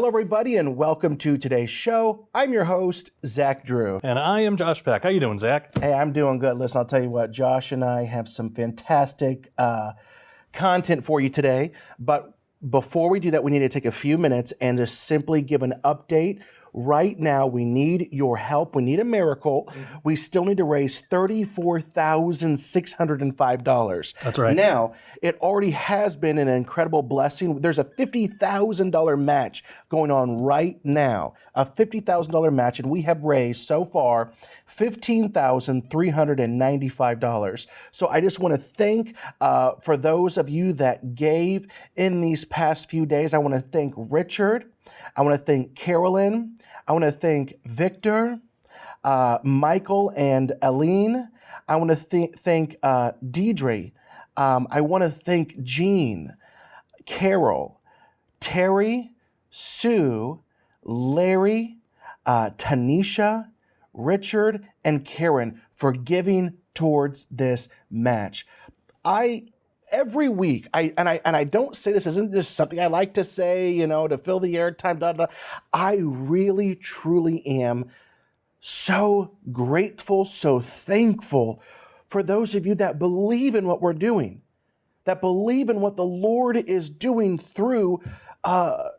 Hello, everybody, and welcome to today's show. I'm your host, Zach Drew. And I am Josh Peck. How you doing, Zach? Hey, I'm doing good. Listen, I'll tell you what, Josh and I have some fantastic content for you today. But before we do that, we need to take a few minutes and just simply give an update. Right now, we need your help. We need a miracle. We still need to raise $34,605. That's right. Now, it already has been an incredible blessing. There's a $50,000 match going on right now, a $50,000 match, and we have raised so far $15,395. So I just want to thank for those of you that gave in these past few days. I want to thank Richard. I want to thank Carolyn. I want to thank Victor, Michael, and Aline. I want to thank Deidre. I want to thank Jean, Carol, Terry, Sue, Larry, Tanisha, Richard, and Karen for giving towards this match. Every week, I don't say this isn't just something I like to say, to fill the airtime, I really, truly am so grateful, so thankful for those of you that believe in what we're doing, that believe in what the Lord is doing through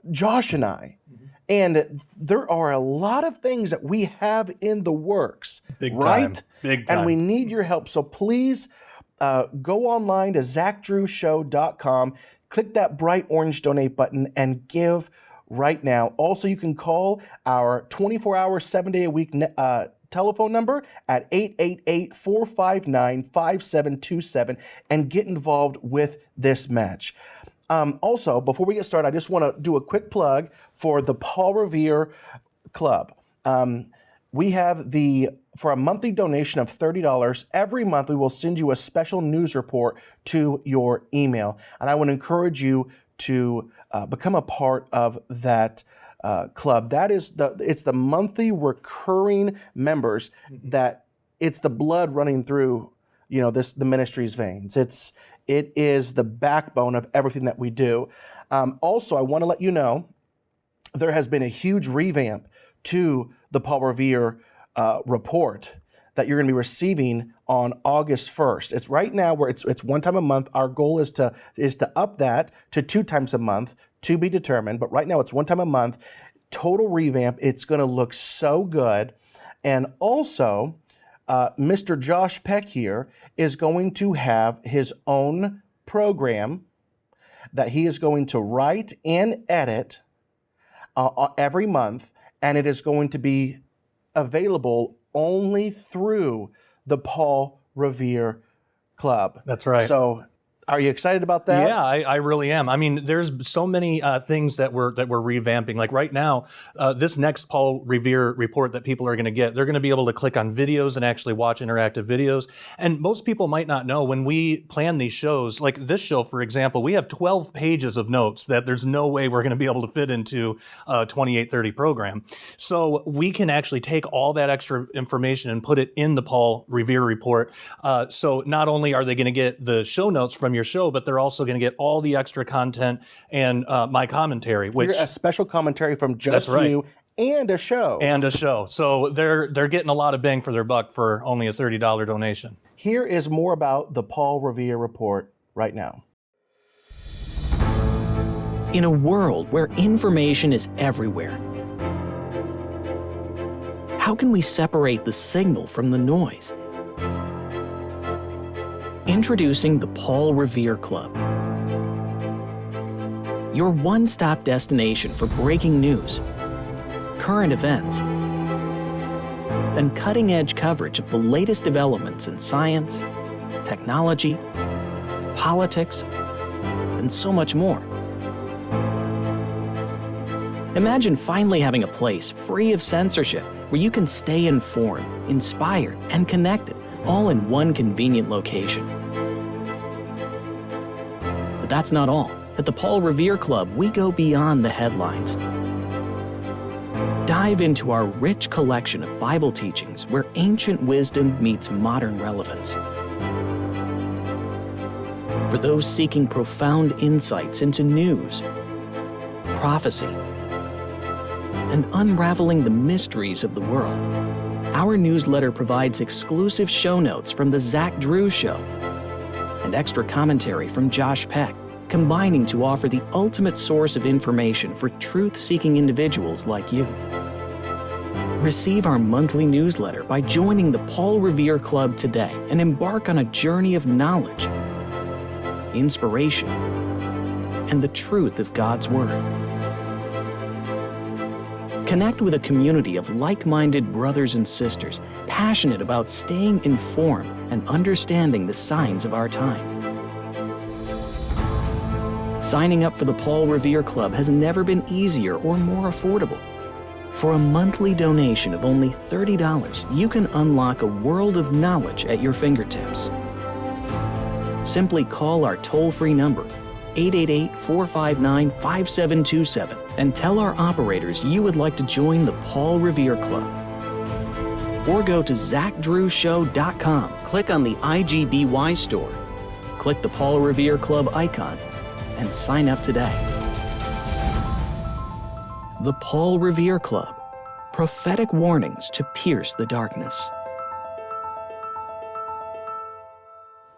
Josh and I. And there are a lot of things that we have in the works, Big right? time. Big time. And we need your help. So please, go online to zachdrewshow.com, click that bright orange donate button, and give right now. Also, you can call our 24-hour, 7-day-a-week telephone number at 888-459-5727 and get involved with this match. Also, before we get started, I just want to do a quick plug for the Paul Revere Club. We have for a monthly donation of $30, every month we will send you a special news report to your email. And I would encourage you to become a part of that club. It's the monthly recurring members that it's the blood running through, the ministry's veins. It is the backbone of everything that we do. Also, I want to let you know there has been a huge revamp to the Paul Revere report that you're going to be receiving on August 1st. It's right now where it's one time a month. Our goal is to up that to 2 times a month, to be determined. But right now it's 1 time a month. Total revamp. It's going to look so good. And also, Mr. Josh Peck here is going to have his own program that he is going to write and edit every month, and it is going to be available only through the Paul Revere Club. That's right. So, are you excited about that? Yeah, I really am. I mean, there's so many things that we're revamping. Like right now, this next Paul Revere report that people are going to get, they're going to be able to click on videos and actually watch interactive videos. And most people might not know, when we plan these shows, like this show, for example, we have 12 pages of notes that there's no way we're going to be able to fit into a 2830 program. So we can actually take all that extra information and put it in the Paul Revere report. So not only are they going to get the show notes from your show, but they're also going to get all the extra content and my commentary, which a special commentary from just you and a show. So they're getting a lot of bang for their buck for only a $30 donation. Here is more about the Paul Revere report right now. In a world where information is everywhere, how can we separate the signal from the noise? Introducing the Paul Revere Club, your one-stop destination for breaking news, current events, and cutting-edge coverage of the latest developments in science, technology, politics, and so much more. Imagine finally having a place free of censorship where you can stay informed, inspired, and connected, all in one convenient location. But that's not all. At the Paul Revere Club, we go beyond the headlines. Dive into our rich collection of Bible teachings where ancient wisdom meets modern relevance. For those seeking profound insights into news, prophecy, and unraveling the mysteries of the world. Our newsletter provides exclusive show notes from The Zach Drew Show and extra commentary from Josh Peck, combining to offer the ultimate source of information for truth-seeking individuals like you. Receive our monthly newsletter by joining the Paul Revere Club today and embark on a journey of knowledge, inspiration, and the truth of God's Word. Connect with a community of like-minded brothers and sisters passionate about staying informed and understanding the signs of our time. Signing up for the Paul Revere Club has never been easier or more affordable. For a monthly donation of only $30, you can unlock a world of knowledge at your fingertips. Simply call our toll-free number, 888-459-5727, and tell our operators you would like to join the Paul Revere Club. Or go to ZachDrewShow.com, click on the IGBY store, click the Paul Revere Club icon, and sign up today. The Paul Revere Club, prophetic warnings to pierce the darkness.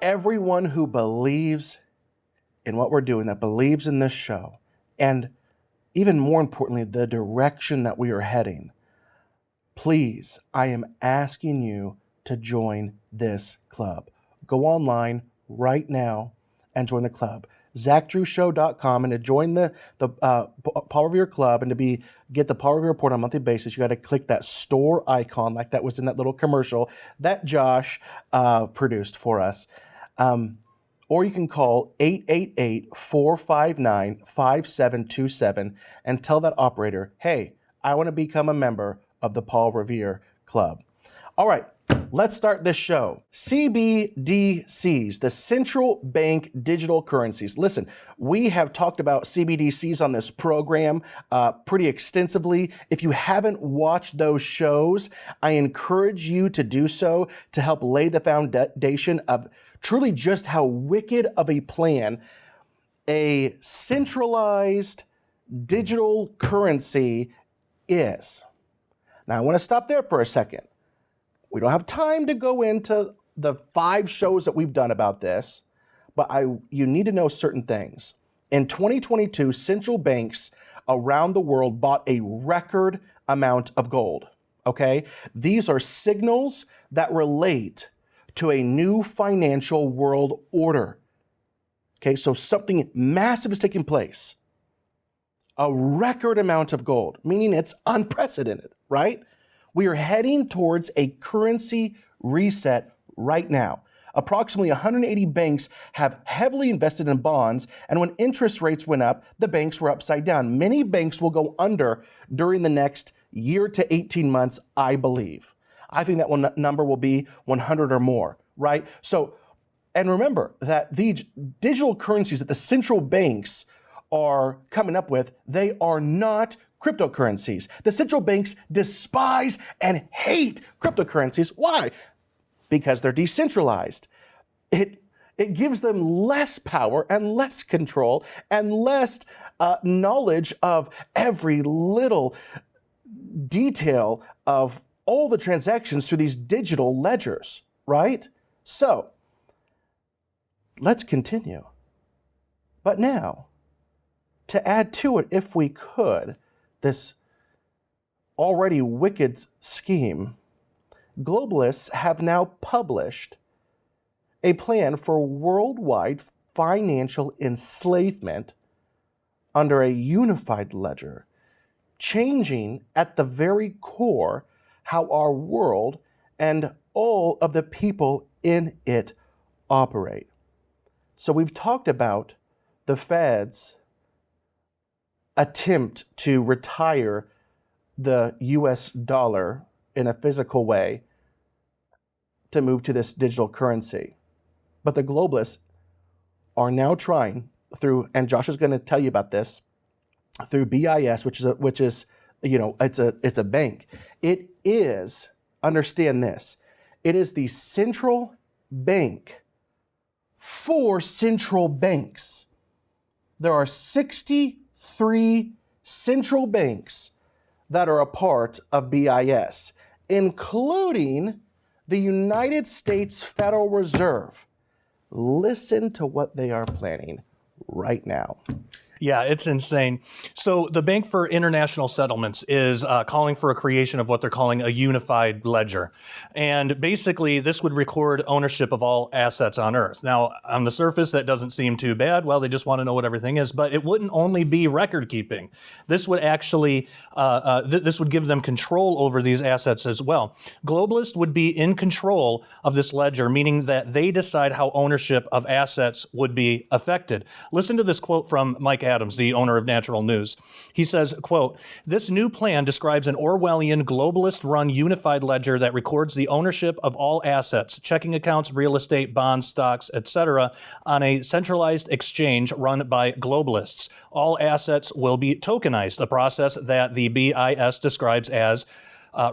Everyone who believes in what we're doing, that believes in this show, and even more importantly, the direction that we are heading, please, I am asking you to join this club. Go online right now and join the club. ZachDrewShow.com, and to join the Paul Revere Club and to get the Paul Revere Report on a monthly basis, you got to click that store icon like that was in that little commercial that Josh produced for us. Or you can call 888-459-5727 and tell that operator, hey, I want to become a member of the Paul Revere Club. All right, let's start this show. CBDCs, the central bank digital currencies. Listen, we have talked about CBDCs on this program pretty extensively. If you haven't watched those shows, I encourage you to do so to help lay the foundation of truly just how wicked of a plan a centralized digital currency is. Now, I want to stop there for a second. We don't have time to go into the 5 shows that we've done about this, but you need to know certain things. In 2022, central banks around the world bought a record amount of gold, okay? These are signals that relate to a new financial world order, okay? So something massive is taking place. A record amount of gold, meaning it's unprecedented, right? We are heading towards a currency reset right now. Approximately 180 banks have heavily invested in bonds, and when interest rates went up, the banks were upside down. Many banks will go under during the next year to 18 months, I believe. I think that number will be 100 or more, right? So, and remember that these digital currencies that the central banks are coming up with, they are not cryptocurrencies. The central banks despise and hate cryptocurrencies. Why? Because they're decentralized. It gives them less power and less control and less knowledge of every little detail of all the transactions through these digital ledgers, right? So, let's continue. But now, to add to it, if we could, this already wicked scheme, globalists have now published a plan for worldwide financial enslavement under a unified ledger, changing at the very core how our world and all of the people in it operate. So we've talked about the Fed's attempt to retire the US dollar in a physical way to move to this digital currency. But the globalists are now trying through, and Josh is going to tell you about this, through BIS, which is it's a bank. It is, understand this, it is the central bank for central banks. There are 63 central banks that are a part of BIS, including the United States Federal Reserve. Listen to what they are planning right now. Yeah, it's insane. So the Bank for International Settlements is calling for a creation of what they're calling a unified ledger. And basically, this would record ownership of all assets on Earth. Now, on the surface, that doesn't seem too bad. Well, they just want to know what everything is. But it wouldn't only be record keeping. This would actually, this would give them control over these assets as well. Globalists would be in control of this ledger, meaning that they decide how ownership of assets would be affected. Listen to this quote from Mike Adams, the owner of Natural News. He says, quote, "This new plan describes an Orwellian, globalist-run unified ledger that records the ownership of all assets, checking accounts, real estate, bonds, stocks, etc., on a centralized exchange run by globalists. All assets will be tokenized, a process that the BIS describes as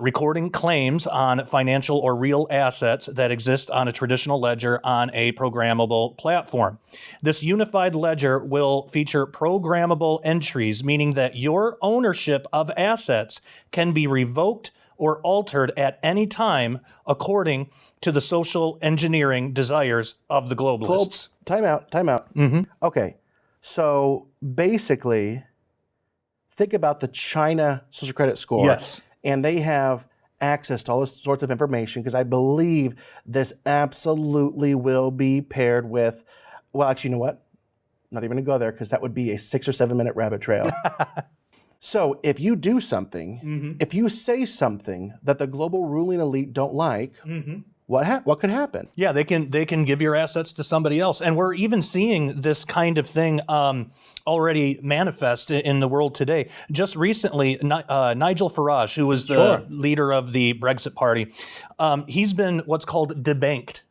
recording claims on financial or real assets that exist on a traditional ledger on a programmable platform. This unified ledger will feature programmable entries, meaning that your ownership of assets can be revoked or altered at any time according to the social engineering desires of the globalists." Time out. Mm-hmm. Okay, so basically, think about the China social credit score. Yes. And they have access to all this sorts of information, because I believe this absolutely will be paired with, well, actually, you know what? I'm not even going to go there, because that would be a 6 or 7 minute rabbit trail. So if you do something, if you say something that the global ruling elite don't like, what could happen? Yeah, they can give your assets to somebody else. And we're even seeing this kind of thing already manifest in the world today. Just recently, Nigel Farage, who was the leader of the Brexit Party, he's been what's called debanked,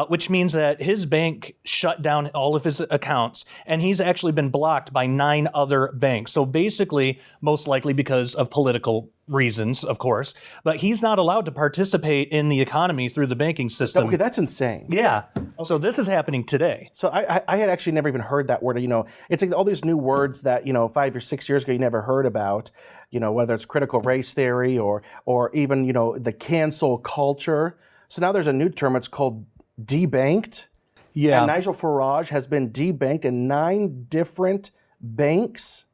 which means that his bank shut down all of his accounts, and he's actually been blocked by 9 other banks. So basically, most likely because of political reasons, of course, but he's not allowed to participate in the economy through the banking system. Okay, that's insane. Yeah. So this is happening today. So I had actually never even heard that word. You know, it's like all these new words that, 5 or 6 years ago you never heard about, whether it's critical race theory or even, the cancel culture. So now there's a new term, it's called debanked. Yeah. And Nigel Farage has been debanked, and 9 different banks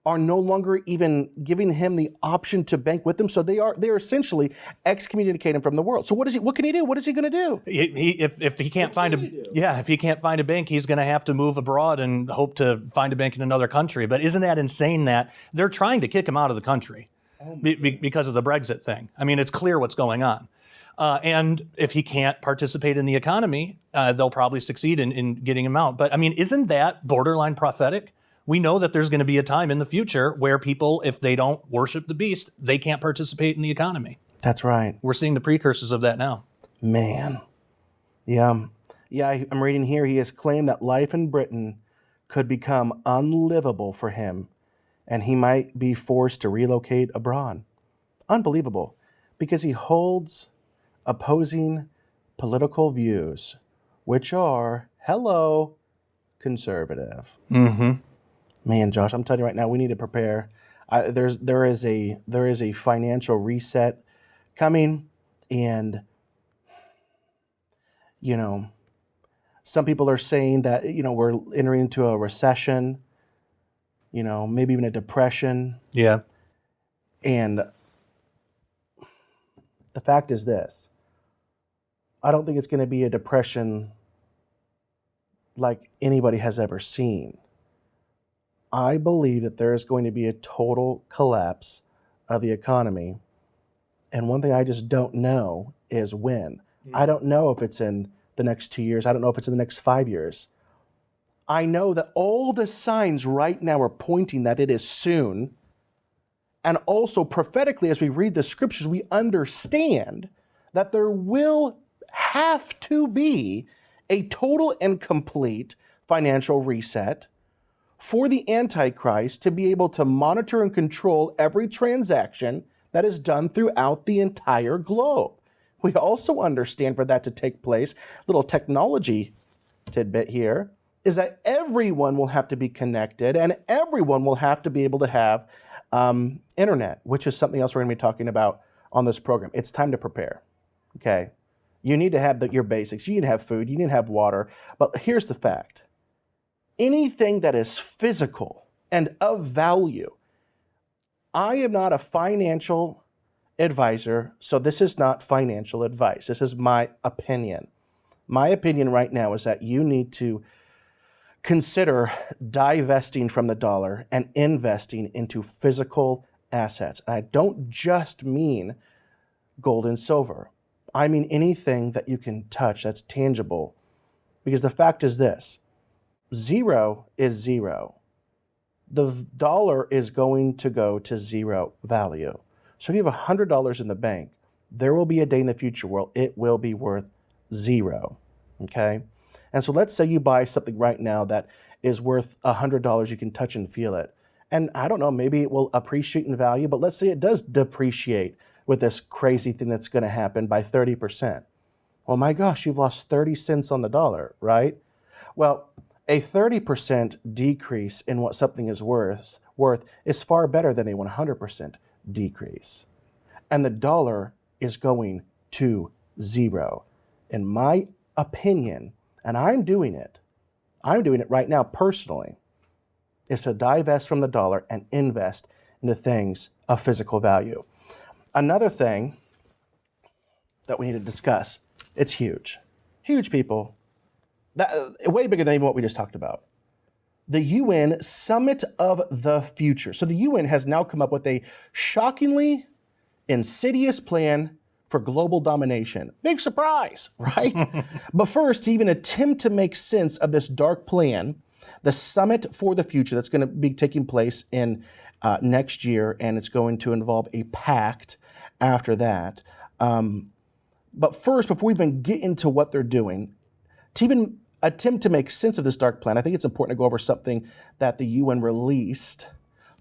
are no longer even giving him the option to bank with them. So they're essentially excommunicating him from the world. So what can he do? What is he going to do? If he can't find a bank, he's going to have to move abroad and hope to find a bank in another country. But isn't that insane that they're trying to kick him out of the country because of the Brexit thing? I mean, it's clear what's going on. And if he can't participate in the economy, they'll probably succeed in getting him out. But I mean, isn't that borderline prophetic? We know that there's going to be a time in the future where people, if they don't worship the beast, they can't participate in the economy. That's right. We're seeing the precursors of that now. Man. Yeah. I'm reading here, he has claimed that life in Britain could become unlivable for him, and he might be forced to relocate abroad. Unbelievable. Because he holds opposing political views, which are, conservative. Mm-hmm. Man, Josh, I'm telling you right now, we need to prepare. There is a financial reset coming, and some people are saying that we're entering into a recession, maybe even a depression. Yeah. And the fact is this: I don't think it's going to be a depression like anybody has ever seen. I believe that there is going to be a total collapse of the economy. And one thing I just don't know is when. I don't know if it's in the next 2 years. I don't know if it's in the next 5 years. I know that all the signs right now are pointing that it is soon. And also prophetically, as we read the scriptures, we understand that there will have to be a total and complete financial reset for the Antichrist to be able to monitor and control every transaction that is done throughout the entire globe. We also understand for that to take place, little technology tidbit here, is that everyone will have to be connected and everyone will have to be able to have internet, which is something else we're going to be talking about on this program. It's time to prepare, okay? You need to have your basics. You need to have food. You need to have water. But here's the fact. Anything that is physical and of value, I am not a financial advisor, so this is not financial advice. This is my opinion. My opinion right now is that you need to consider divesting from the dollar and investing into physical assets. And I don't just mean gold and silver. I mean anything that you can touch that's tangible. Because the fact is this, zero is zero. The dollar is going to go to zero value. So if you have $100 in the bank, there will be a day in the future where it will be worth zero, okay? And so let's say you buy something right now that is worth $100, you can touch and feel it. And I don't know, maybe it will appreciate in value, but let's say it does depreciate with this crazy thing that's gonna happen by 30%. Oh my gosh, you've lost 30 cents on the dollar, right? Well, a 30% decrease in what something is worth is far better than a 100% decrease. And the dollar is going to zero. In my opinion, and I'm doing it right now personally, is to divest from the dollar and invest into things of physical value. Another thing that we need to discuss, it's huge. Huge, people. Way bigger than even what we just talked about. The UN Summit of the Future. So the UN has now come up with a shockingly insidious plan for global domination. Big surprise, right? But first, to even attempt to make sense of this dark plan, the Summit for the Future that's going to be taking place in next year, and it's going to involve a pact after that. But first, before we even get into what they're doing, to even attempt to make sense of this dark plan, I think it's important to go over something that the UN released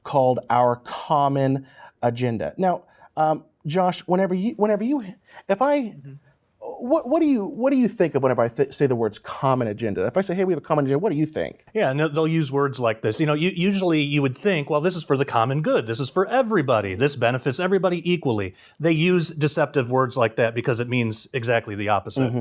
called Our Common Agenda. Now, Josh, what do you think of whenever I say the words common agenda? If I say, hey, we have a common agenda, what do you think? Yeah, and they'll use words like this. Usually you would think, well, this is for the common good. This is for everybody. This benefits everybody equally. They use deceptive words like that because it means exactly the opposite.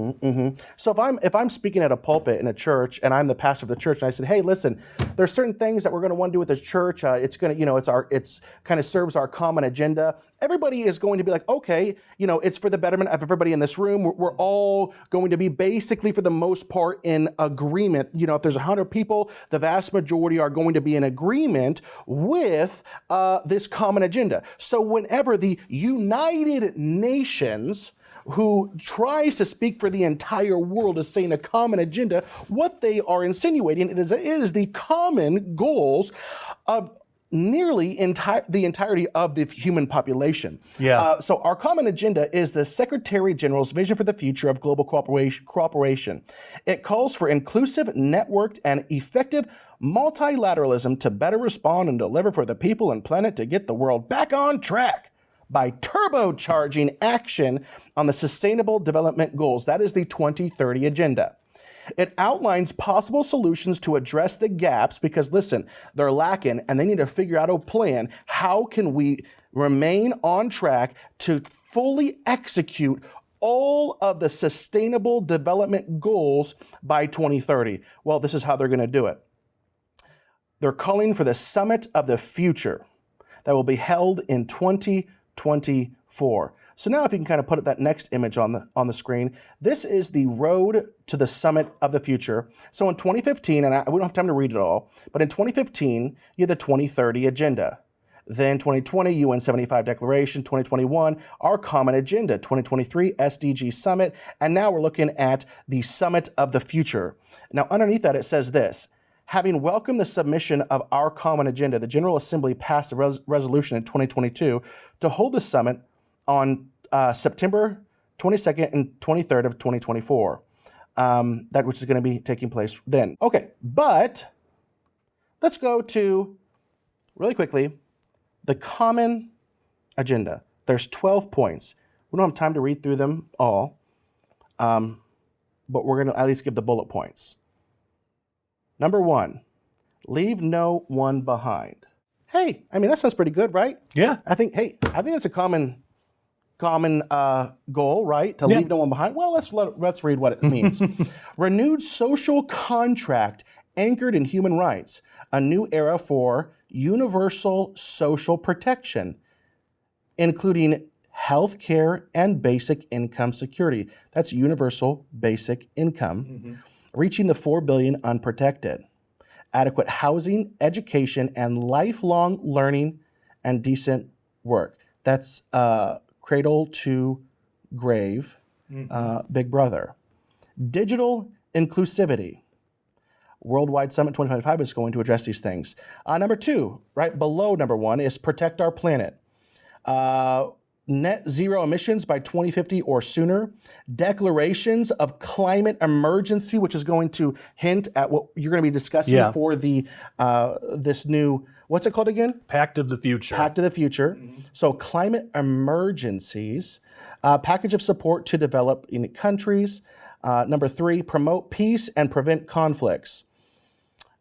So if I'm speaking at a pulpit in a church and I'm the pastor of the church and I said, hey, listen, there's certain things that we're going to want to do with the church. It's going to, it's kind of serves our common agenda. Everybody is going to be like, okay, it's for the betterment of everybody in this room. We're all going to be basically, for the most part, in agreement. If there's 100 people, the vast majority are going to be in agreement with this common agenda. So whenever the United Nations, who tries to speak for the entire world, is saying a common agenda, what they are insinuating is the common goals of nearly the entirety of the human population. Yeah. So our common agenda is the Secretary General's vision for the future of global cooperation. It calls for inclusive, networked, and effective multilateralism to better respond and deliver for the people and planet to get the world back on track by turbocharging action on the Sustainable Development Goals. That is the 2030 Agenda. It outlines possible solutions to address the gaps because, listen, they're lacking and they need to figure out a plan. How can we remain on track to fully execute all of the Sustainable Development Goals by 2030? Well, this is how they're going to do it. They're calling for the Summit of the Future that will be held in 2024. So now if you can kind of put that next image on the screen, this is the road to the Summit of the Future. So in 2015, and we don't have time to read it all, but in 2015, you had the 2030 Agenda. Then 2020, UN 75 Declaration, 2021, Our Common Agenda, 2023, SDG Summit, and now we're looking at the Summit of the Future. Now underneath that it says this: having welcomed the submission of Our Common Agenda, the General Assembly passed a resolution in 2022 to hold the summit on September 22nd and 23rd of 2024, which is going to be taking place then. Okay, but let's go to, really quickly, the common agenda. There's 12 points. We don't have time to read through them all, but we're going to at least give the bullet points. Number 1, leave no one behind. Hey, I mean, that sounds pretty good, right? Yeah. I think that's a common goal, right? To leave no one behind. Well, let's read what it means. Renewed social contract anchored in human rights. A new era for universal social protection, including health care and basic income security. That's universal basic income. Reaching the 4 billion unprotected. Adequate housing, education, and lifelong learning and decent work. That's cradle to grave, Big Brother. Digital inclusivity. Worldwide Summit 2025 is going to address these things. Number 2, right below number 1, is protect our planet. Net zero emissions by 2050 or sooner. Declarations of climate emergency, which is going to hint at what you're going to be discussing for the this new, what's it called again? Pact of the Future. Pact of the Future. So climate emergencies. Package of support to developing countries. Number 3, promote peace and prevent conflicts.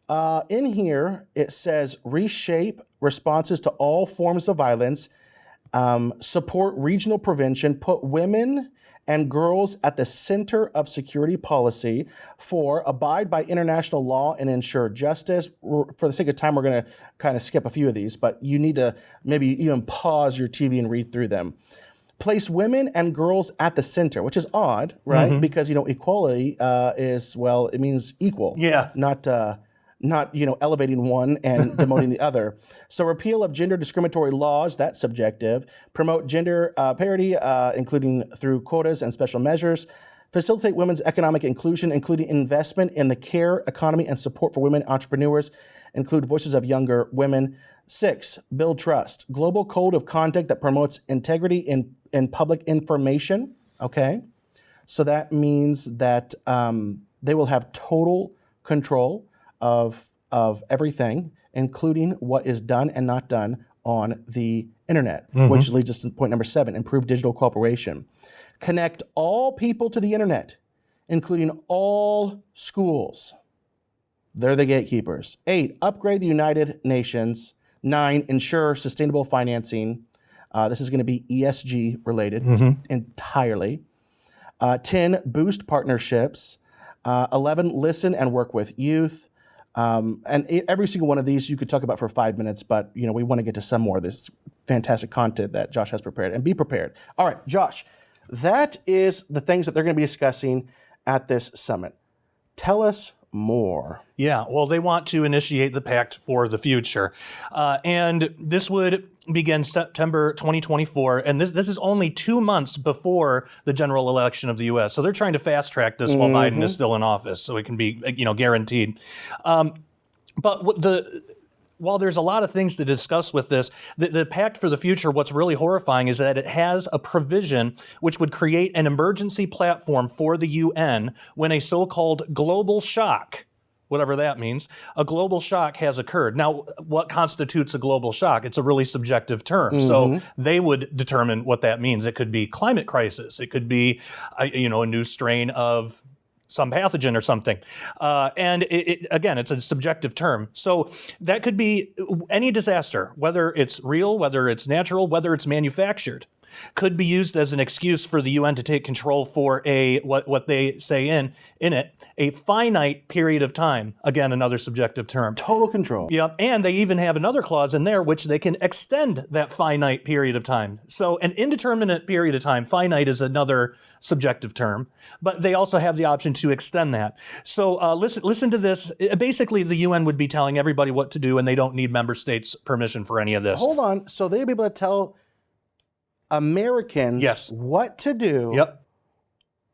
In here, it says reshape responses to all forms of violence, support regional prevention, put women and girls at the center of security policy. 4, abide by international law and ensure justice. For the sake of time, we're going to kind of skip a few of these, but you need to maybe even pause your TV and read through them. Place women and girls at the center, which is odd, right? Because, equality is, well, it means equal. Yeah. Not elevating one and demoting the other. So repeal of gender discriminatory laws, that's subjective. Promote gender parity, including through quotas and special measures. Facilitate women's economic inclusion, including investment in the care economy and support for women entrepreneurs. Include voices of younger women. 6, build trust. Global code of conduct that promotes integrity in public information. Okay, so that means that they will have total control of everything, including what is done and not done on the internet, which leads us to point number 7, improve digital cooperation. Connect all people to the internet, including all schools. They're the gatekeepers. 8, upgrade the United Nations. 9, ensure sustainable financing. This is going to be ESG related entirely. 10, boost partnerships. 11, listen and work with youth. Every single one of these you could talk about for 5 minutes, but we want to get to some more of this fantastic content that Josh has prepared, and be prepared. All right, Josh, that is the things that they're going to be discussing at this summit. Tell us more. Yeah, well, they want to initiate the Pact for the Future. And this would begin September 2024. And this is only 2 months before the general election of the U.S. So they're trying to fast track this while Biden is still in office, so it can be guaranteed. While there's a lot of things to discuss with this, the Pact for the Future, what's really horrifying is that it has a provision which would create an emergency platform for the UN when a so-called global shock, whatever that means, a global shock has occurred. Now, what constitutes a global shock? It's a really subjective term. So they would determine what that means. It could be climate crisis. It could be, a new strain of some pathogen or something. And again, it's a subjective term. So that could be any disaster, whether it's real, whether it's natural, whether it's manufactured, could be used as an excuse for the UN to take control for what they say in it, a finite period of time. Again, another subjective term. Total control. Yep. And they even have another clause in there which they can extend that finite period of time. So an indeterminate period of time, finite is another subjective term, but they also have the option to extend that. So listen to this. Basically, the UN would be telling everybody what to do, and they don't need member states' permission for any of this. Hold on. So they'd be able to tell Americans what to do. Yep.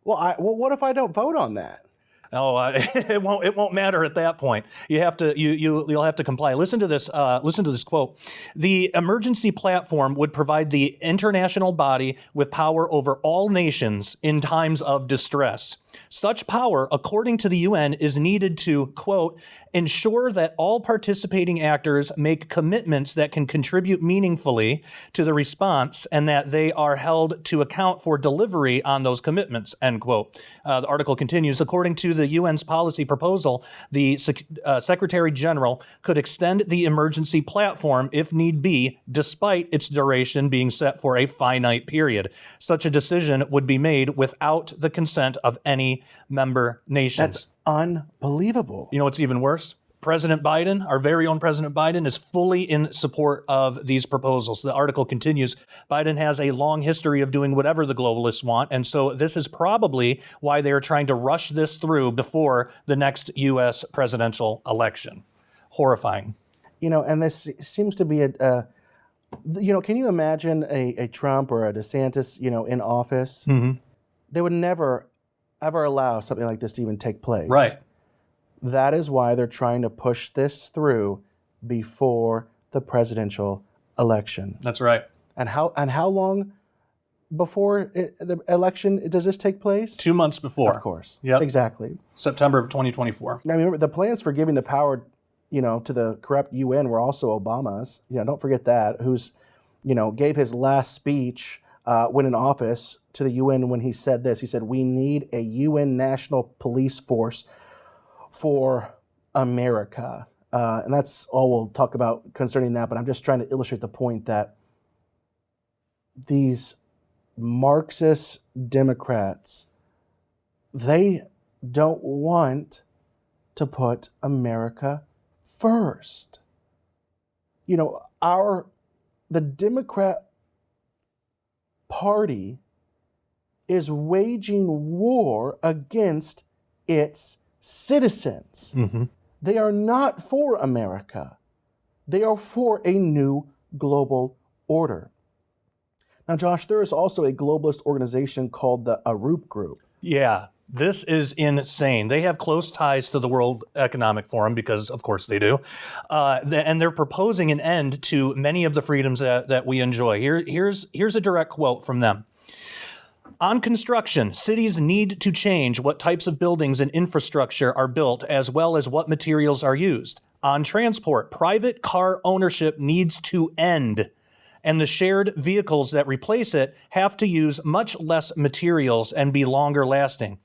Well, what if I don't vote on that? Oh, it won't matter at that point. You have to you'll have to comply. Listen to this. Listen to this quote. The emergency platform would provide the international body with power over all nations in times of distress. Such power, according to the UN, is needed to, quote, ensure that all participating actors make commitments that can contribute meaningfully to the response and that they are held to account for delivery on those commitments, end quote. The article continues, according to the UN's policy proposal, the Secretary General could extend the emergency platform if need be, despite its duration being set for a finite period. Such a decision would be made without the consent of any member nations. That's unbelievable. You know what's even worse? President Biden, our very own President Biden, is fully in support of these proposals. The article continues, Biden has a long history of doing whatever the globalists want, and so this is probably why they are trying to rush this through before the next U.S. presidential election. Horrifying. You know, and this seems to be can you imagine a Trump or a DeSantis, in office? Mm-hmm. They would never, ever allow something like this to even take place. Right. That is why they're trying to push this through before the presidential election. That's right. And how long before the election does this take place? 2 months before. Of course. Yep. Exactly. September of 2024. I mean, the plans for giving the power, to the corrupt UN were also Obama's. Don't forget that. Who's, gave his last speech when in office to the UN when he said this. He said, "We need a UN national police force for America." And that's all we'll talk about concerning that. But I'm just trying to illustrate the point that these Marxist Democrats, they don't want to put America first. The Democrat Party is waging war against its citizens. Mm-hmm. They are not for America. They are for a new global order. Now, Josh, there is also a globalist organization called the Arup Group. Yeah, this is insane. They have close ties to the World Economic Forum because, of course, they do. And they're proposing an end to many of the freedoms that we enjoy. Here's a direct quote from them. On construction, cities need to change what types of buildings and infrastructure are built, as well as what materials are used. On transport, private car ownership needs to end, and the shared vehicles that replace it have to use much less materials and be longer lasting.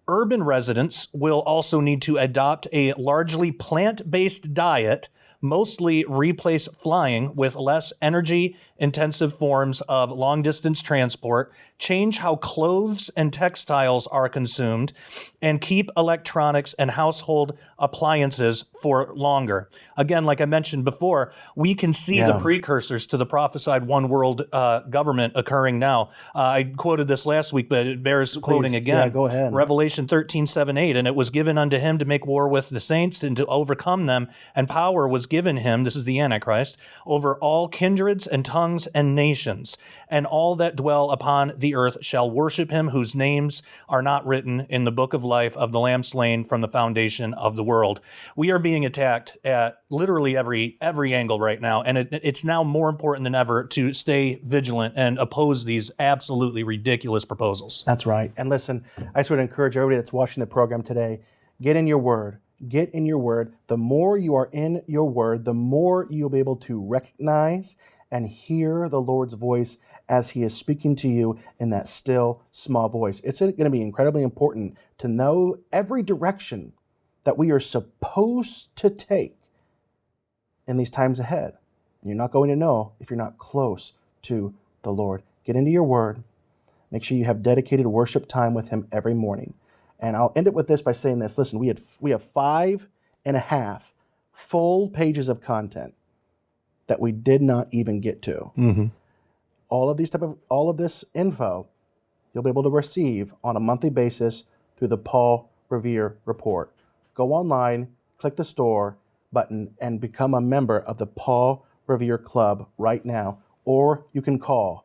Urban residents will also need to adopt a largely plant-based diet, mostly replace flying with less energy-intensive forms of long-distance transport, change how clothes and textiles are consumed, and keep electronics and household appliances for longer. Again, like I mentioned before, we can see the precursors to the prophesied one world government occurring now. I quoted this last week, but it bears quoting again. Yeah, go ahead. Revelation 13:7-8, and it was given unto him to make war with the saints and to overcome them, and power was given him, this is the Antichrist, over all kindreds and tongues and nations, and all that dwell upon the earth shall worship him, whose names are not written in the book of life of the Lamb slain from the foundation of the world. We are being attacked at literally every angle right now, and it's now more important than ever to stay vigilant and oppose these absolutely ridiculous proposals. That's right. And listen, I just would encourage everybody that's watching the program today, get in your word. Get in your word. The more you are in your word, the more you'll be able to recognize and hear the Lord's voice as he is speaking to you in that still, small voice. It's going to be incredibly important to know every direction that we are supposed to take in these times ahead. And you're not going to know if you're not close to the Lord. Get into your word. Make sure you have dedicated worship time with him every morning. And I'll end it with this by saying this. Listen, we have 5.5 full pages of content that we did not even get to. Mm-hmm. All of this info you'll be able to receive on a monthly basis through the Paul Revere Report. Go online, click the store button, and become a member of the Paul Revere Club right now. Or you can call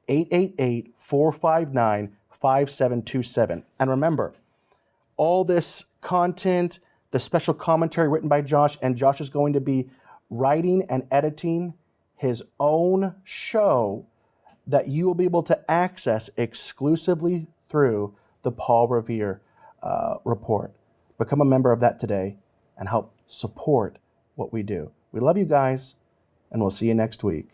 888-459-5727. And remember, all this content, the special commentary written by Josh, and Josh is going to be writing and editing his own show that you will be able to access exclusively through the Paul Revere Report. Become a member of that today and help support what we do. We love you guys, and we'll see you next week.